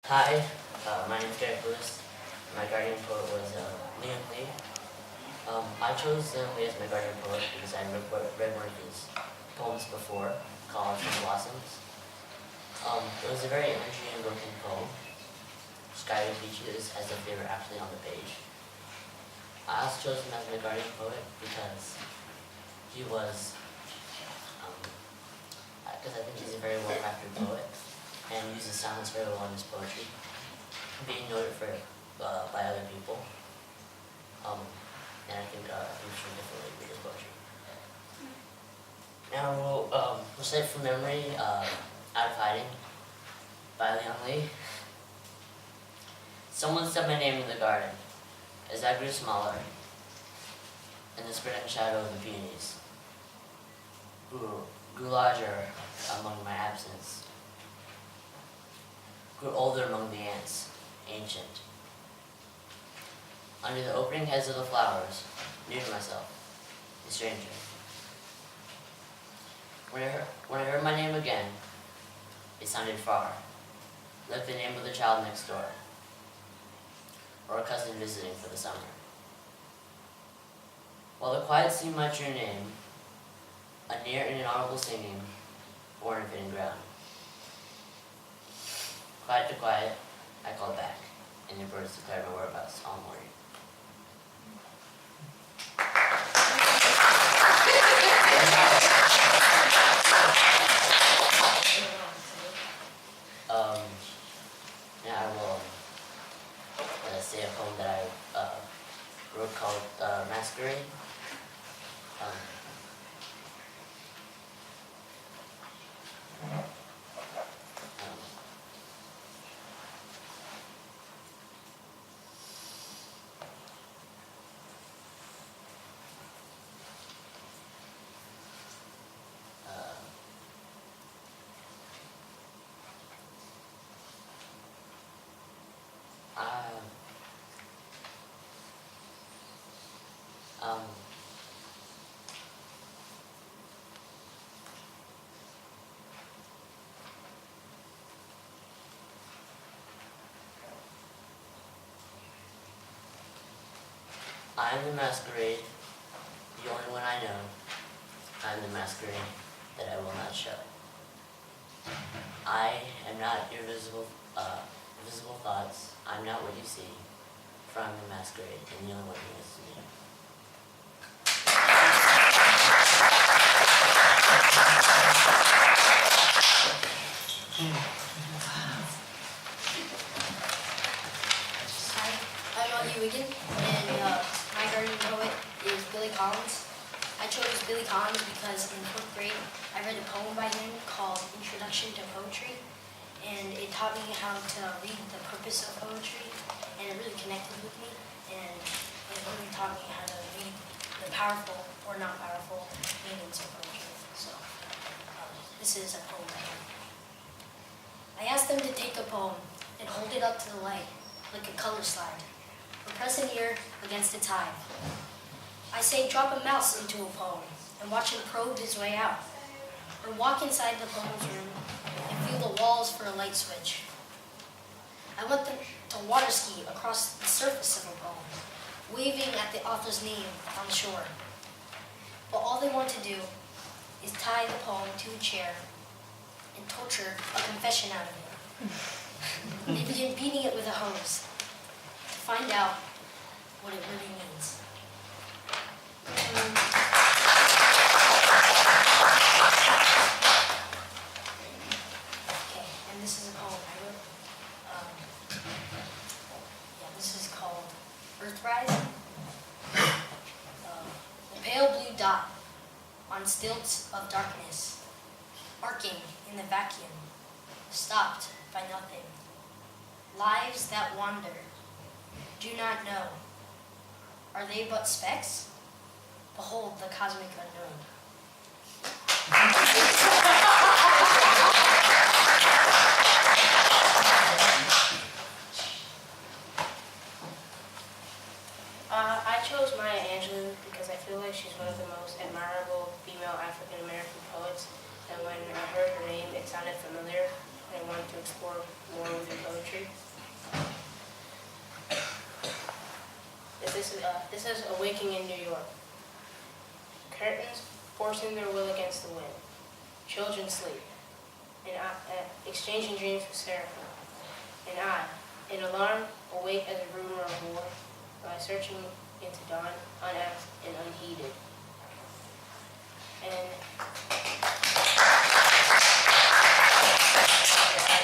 Hi, my name is Derek Lewis. My guardian poet was Liam Lee. I chose Liam Lee as my guardian poet because I read one of his poems before, called From Blossoms. It was a very energy-invoking poem. Sky with beaches as if they were actually on the page. I also chose him as my guardian poet because he was, because I think he's a very well-crafted poet and uses silence very well in his poetry, being noted for by other people. And I think he should definitely read his poetry. Now we'll recite from memory Out of Hiding by Leon Lee. Someone said my name in the garden as I grew smaller in the spreading shadow of the peonies. Grew larger among my absence. Grew older among the ants, ancient. Under the opening heads of the flowers, new to myself, a stranger. When I heard my name again, it sounded far, like the name of the child next door, or a cousin visiting for the summer. While the quiet seemed my true name, a near and inaudible singing bore in fitting ground. Quiet to quiet, I called back, and the birds declared my whereabouts all morning. Now I will say a poem that I wrote called Masquerade. I am the masquerade, the only one I know. I am the masquerade that I will not show. I am not your visible thoughts. I'm not what you see, for I'm the masquerade, and the only one who is to me. Hi, I'm Augie Wiggin, and my guardian poet is Billy Collins. I chose Billy Collins because in 4th grade I read a poem by him called Introduction to Poetry, and it taught me how to read the purpose of poetry, and it really connected with me, and it really taught me how to read the powerful or not powerful meanings of poetry. So this is a poem by him. I asked them to take a poem and hold it up to the light like a color slide, or press an ear against a tide. I say drop a mouse into a poem and watch him probe his way out, or walk inside the poem's room and feel the walls for a light switch. I want them to water ski across the surface of a poem, waving at the author's name on the shore. But all they want to do is tie the poem to a chair and torture a confession out of it. They begin beating it with a hose to find out what it really means. Okay, and this is a poem I wrote. This is called Earthrise. The pale blue dot on stilts of darkness, arcing in the vacuum, stopped by nothing. Lives that wander, do not know. Are they but specks? Behold the cosmic unknown. I chose Maya Angelou because I feel like she's one of the most admirable female African American poets, and when I heard her name, it sounded familiar. and I wanted to explore more within poetry. This is Awaking in New York. Curtains forcing their will against the wind. Children sleep, and exchanging dreams with seraphim. And I, in alarm, awake as a rumor of war, by searching into dawn, unasked and unheeded. And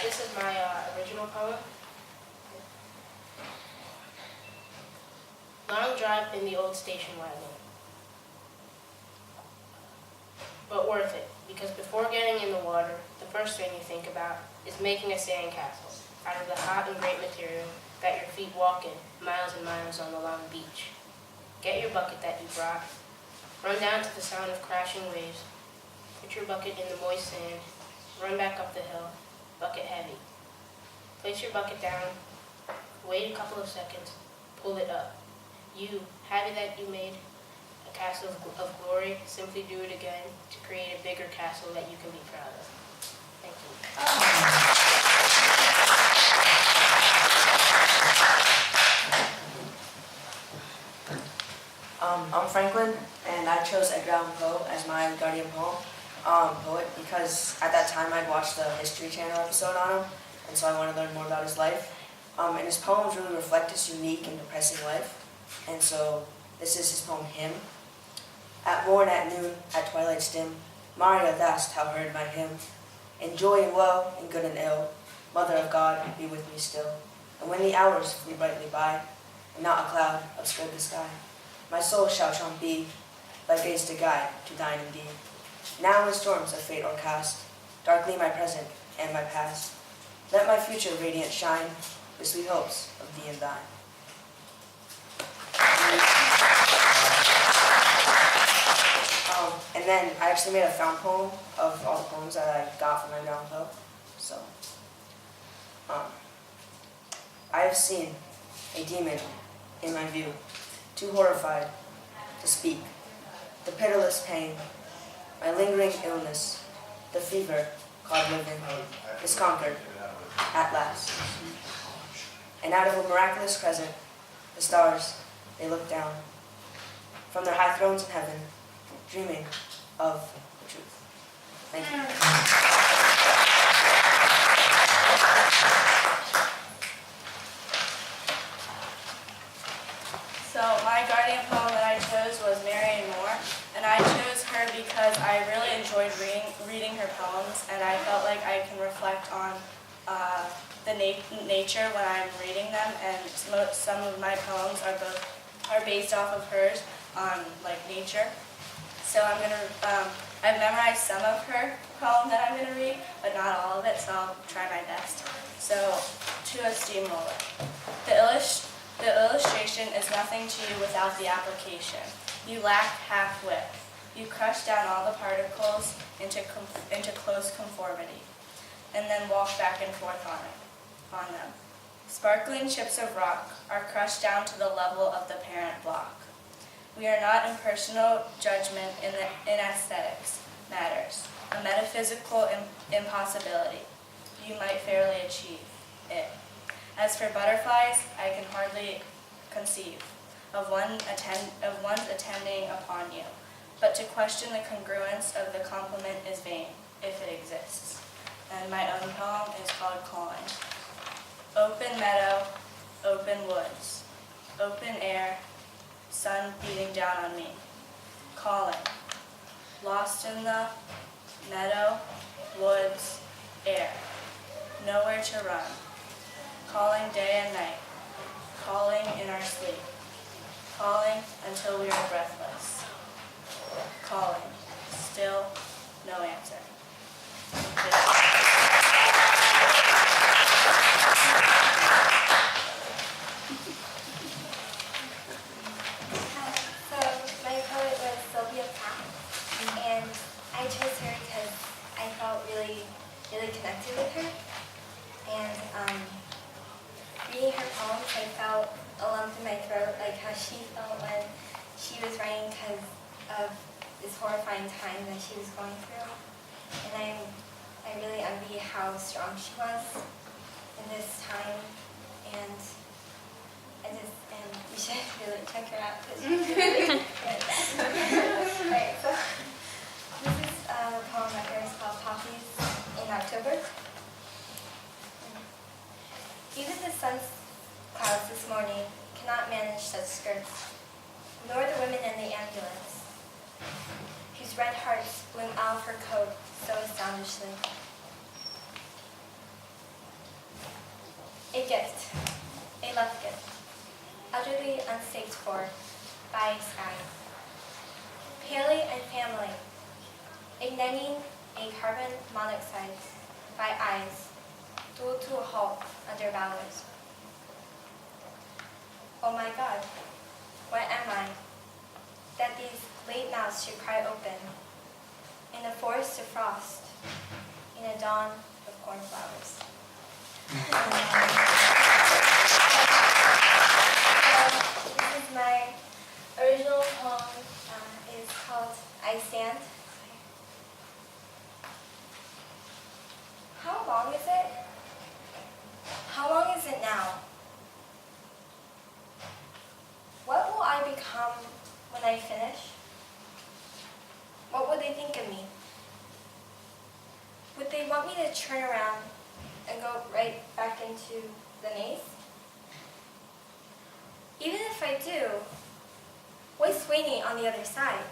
this is my original poem. Long drive in the old station wagon, but worth it, because before getting in the water, the first thing you think about is making a sandcastle out of the hot and great material that your feet walk in miles and miles on the long beach. Get your bucket that you brought, run down to the sound of crashing waves, put your bucket in the moist sand, run back up the hill, bucket heavy. Place your bucket down, wait a couple of seconds, pull it up. You, happy that you made a castle of glory, simply do it again to create a bigger castle that you can be proud of. Thank you. I'm Franklin, and I chose Edgar Allan Poe as my guardian poet because at that time I'd watched the History Channel episode on him, and so I wanted to learn more about his life. And his poems really reflect his unique and depressing life. And so this is his poem, Hymn. At morn, at noon, at twilight's dim, Maria thast how heard my hymn. In joy and woe, in good and ill, Mother of God, be with me still. And when the hours flew brightly by, and not a cloud obscured the sky, my soul shall chant thee, thy gaze to guide to thine indeed. Now when storms of fate o'ercast, darkly my present and my past, let my future radiant shine, with sweet hopes of thee and thine. And then I actually made a found poem of all the poems that I got from Edgar Allan Poe. So, I have seen a demon in my view, too horrified to speak. The pitiless pain, my lingering illness, the fever called living, is conquered at last. And out of a miraculous crescent, the stars, they look down from their high thrones in heaven, dreaming of the truth. Thank you. So my guardian poem that I chose was Marion Moore, and I chose her because I really enjoyed reading her poems, and I felt like I can reflect on the nature when I'm reading them, and some of my poems are based off of hers on like nature. So I've memorized some of her poem that I'm going to read, but not all of it, so I'll try my best. So, to a steamroller. The illustration is nothing to you without the application. You lack half width. You crush down all the particles into close conformity, and then walk back and forth on them. Sparkling chips of rock are crushed down to the level of the parent block. We are not impersonal judgment in aesthetics matters, a metaphysical impossibility. You might fairly achieve it. As for butterflies, I can hardly conceive of one's attending upon you, but to question the congruence of the compliment is vain, if it exists. And my own poem is called Calling. Open meadow, open woods, open air, sun beating down on me, calling, lost in the meadow, woods, air, nowhere to run, calling day and night, calling in our sleep, calling until we are breathless, calling, still no answer. And I chose her because I felt really connected with her. And reading her poems, I felt a lump in my throat, like how she felt when she was writing because of this horrifying time that she was going through. And I really envy how how strong she was in this time, and you should really check her out because she's really good. Right, so this is a poem I wrote called Poppies in October. Even the sun's clouds this morning cannot manage such skirts, nor the women in the ambulance, whose red hearts bloom out of her coat so astonishingly. A gift, a love gift, utterly unstaked for by sky. Paley and family, igniting a carbon monoxide by eyes, dulled to a halt under bowers. Oh my God, what am I, that these late mouths should cry open, in a forest of frost, in a dawn of cornflowers. This is my original poem. It is called I Stand. How long is it? How long is it now? What will I become when I finish? What would they think of me? Would they want me to turn around and go right back into the maze? Even if I do, what's waiting on the other side?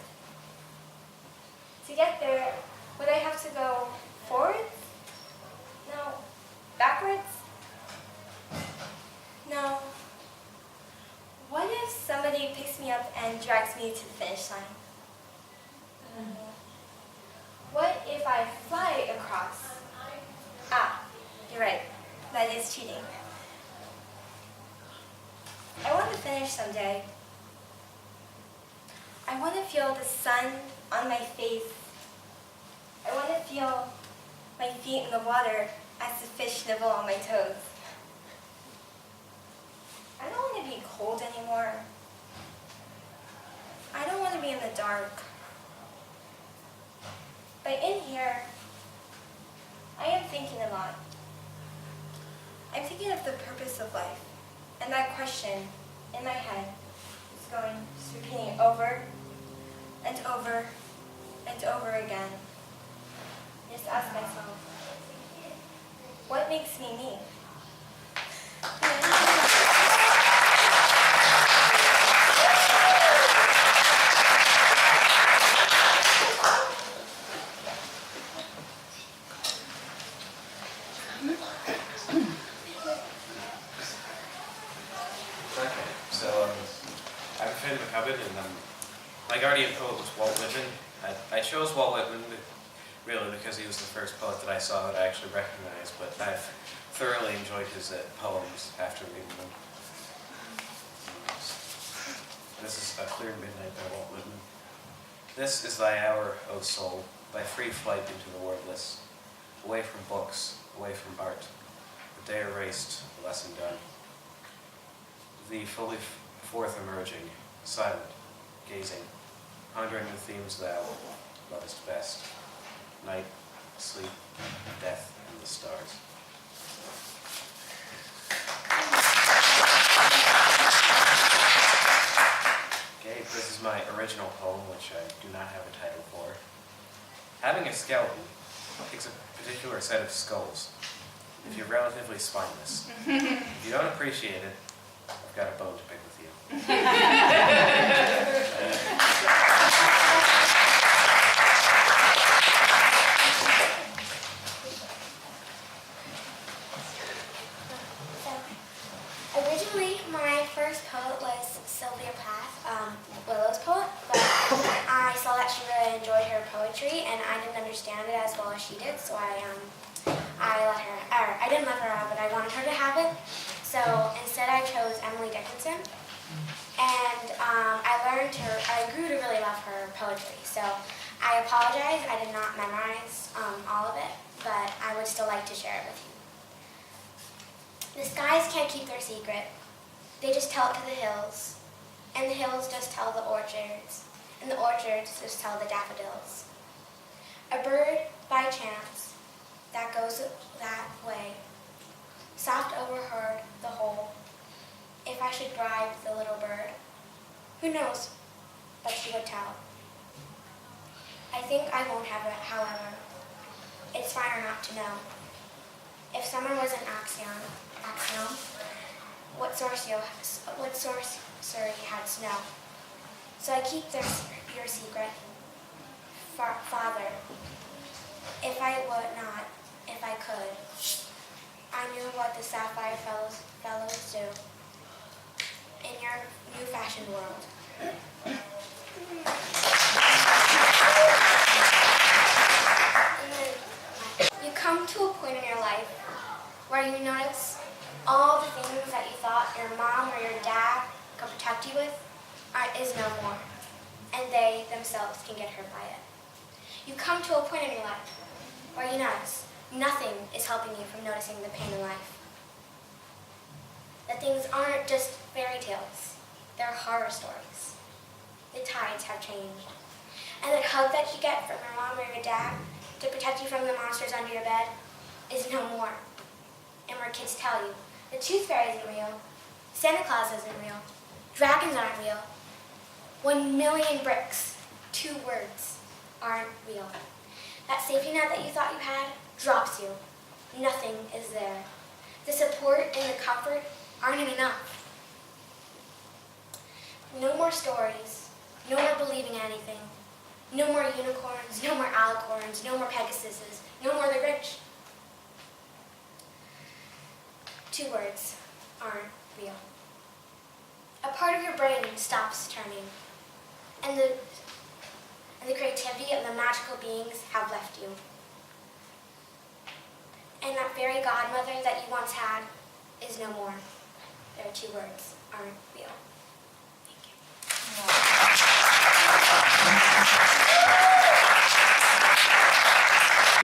To get there, would I have to go forwards? No. Backwards? No. What if somebody picks me up and drags me to the finish line? What if I fly across? Ah, you're right. That is cheating. I want to finish someday. I want to feel the sun on my face. I want to feel my feet in the water as the fish nibble on my toes. I don't want to be cold anymore. I don't want to be in the dark. But in here, I am thinking a lot. I'm thinking of the purpose of life. And that question in my head is going, just repeating over and over and over again. Just ask myself, what makes me me? My guardian poet was Walt Whitman. I chose Walt Whitman really because he was the first poet that I saw that I actually recognized, but I've thoroughly enjoyed his poems after reading them. This is A Clear Midnight by Walt Whitman. This is thy hour, O soul, thy free flight into the wordless, away from books, away from art, the day erased, the lesson done. Thee fully forth emerging, silent, gazing, pondering the themes thou lovest best, night, sleep, death, and the stars. Okay, this is my original poem, which I do not have a title for. Having a skeleton takes a particular set of skulls. If you're relatively spineless, if you don't appreciate it, I've got a bone to pick with you. Originally, my first poet was Sylvia Plath, Willow's poet, but I saw that she really enjoyed her poetry, and I didn't understand it as well as she did, so I didn't let her have it. I wanted her to have it, so instead I chose Emily Dickinson, and I grew to really love her poetry. So I apologize, I did not memorize all of it, but I would still like to share it with you. The skies can't keep their secret. They just tell it to the hills, and the hills just tell the orchards, and the orchards just tell the daffodils. A bird, by chance, that goes that way. Soft overheard the whole. If I should bribe the little bird, who knows, but she would tell. I think I won't have it, however. It's finer not to know. If summer was an axiom, what sorcery had snow? So I keep your secret, Father. If I would not, if I could, I knew what the sapphire fellows do in your new-fashioned world. You come to a point in your life where you notice all the things that you thought your mom or your dad could protect you with is no more, and they themselves can get hurt by it. You come to a point in your life where you notice nothing is helping you from noticing the pain in life. That things aren't just fairy tales, they're horror stories. The tides have changed. And that hug that you get from your mom or your dad to protect you from the monsters under your bed is no more. And where kids tell you, the tooth fairy isn't real, Santa Claus isn't real, dragons aren't real. 1,000,000 bricks, 2 words, aren't real. That safety net that you thought you had drops you. Nothing is there. The support and the comfort aren't enough. No more stories, no more believing anything, no more unicorns, no more alicorns, no more Pegasuses, no more the rich. 2 words aren't real. A part of your brain stops turning, and the creativity of the magical beings have left you. And that fairy godmother that you once had is no more. Their 2 words aren't real.